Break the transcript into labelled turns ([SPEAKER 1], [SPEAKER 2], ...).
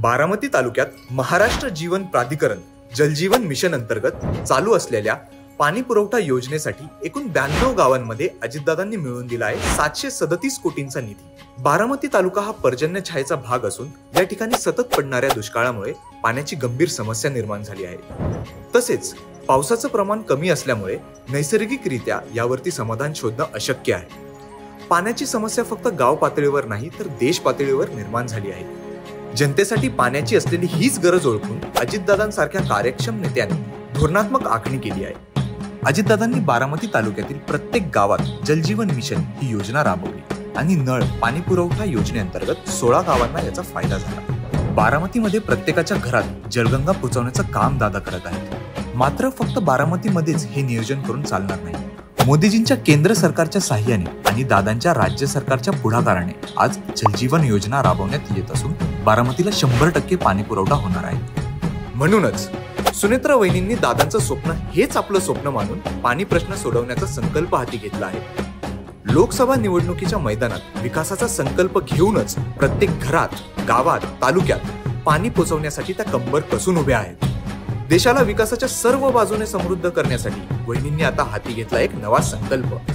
[SPEAKER 1] बारामती तालुक्यात महाराष्ट्र जीवन प्राधिकरण जलजीवन मिशन अंतर्गत चालू असलेल्या पाणी पुरवठा योजनेसाठी एकूण 92 गावांमध्ये अजितदादांनी मिळवून दिला आहे 737 कोटींचा निधी। बारामती तालुका हा पर्जन्य छायेचा भाग असून या ठिकाणी सतत पडणाऱ्या दुष्काळामुळे पाण्याची गंभीर समस्या निर्माण झाली आहे। तसेच पावसाचं प्रमाण कमी असल्यामुळे नैसर्गिकरित्या यावरती समाधान शोधणं अशक्य आहे। पाण्याची समस्या फक्त गाव पातळीवर नाही तर देश पातळीवर निर्माण झाली आहे। जनतेसाठी पाण्याची असलेली हीच गरज ओळखून अजितदादांसारख्या कार्यक्षम नेत्यांनी धोरणात्मक आखणी केली आहे। अजितदादांनी बारामती तालुक्यातील प्रत्येक गावात जलजीवन मिशन ही योजना राबवली आणि नळ पाणी पुरवठा योजनेअंतर्गत 16 गावांना याचा फायदा झाला। बारामतीमध्ये प्रत्येकाच्या घरात जलगंगा पोहोचवण्याचं काम दादा करत आहेत। मात्र फक्त बारामतीमध्येच हे नियोजन करून चालणार नाही। मोदीजींच्या केंद्र सरकारच्या साह्याने आणि दादांच्या राज्य सरकारच्या पुढाकाराने आज जलजीवन योजना राबवण्यात येत असून बारामतीला 100% पाणी पुरवठा होणार आहे। म्हणूनच सुनेत्रा वहिनींनी दादांचं स्वप्न हेच आपलं स्वप्न मानून पाणी प्रश्न सोडवण्याचा संकल्प हाती घेतला आहे। लोकसभा निवडणुकीच्या मैदानात विकासाचा संकल्प घेऊनच प्रत्येक घरात, गावात, तालुक्यात पाणी पोहोचवण्यासाठी त्या कंबर कसून उभ्या आहेत। देशाला विकासाच्या सर्व बाजूने समृद्ध करण्यासाठी वहिनींनी आता हाती घेतला एक नवा संकल्प।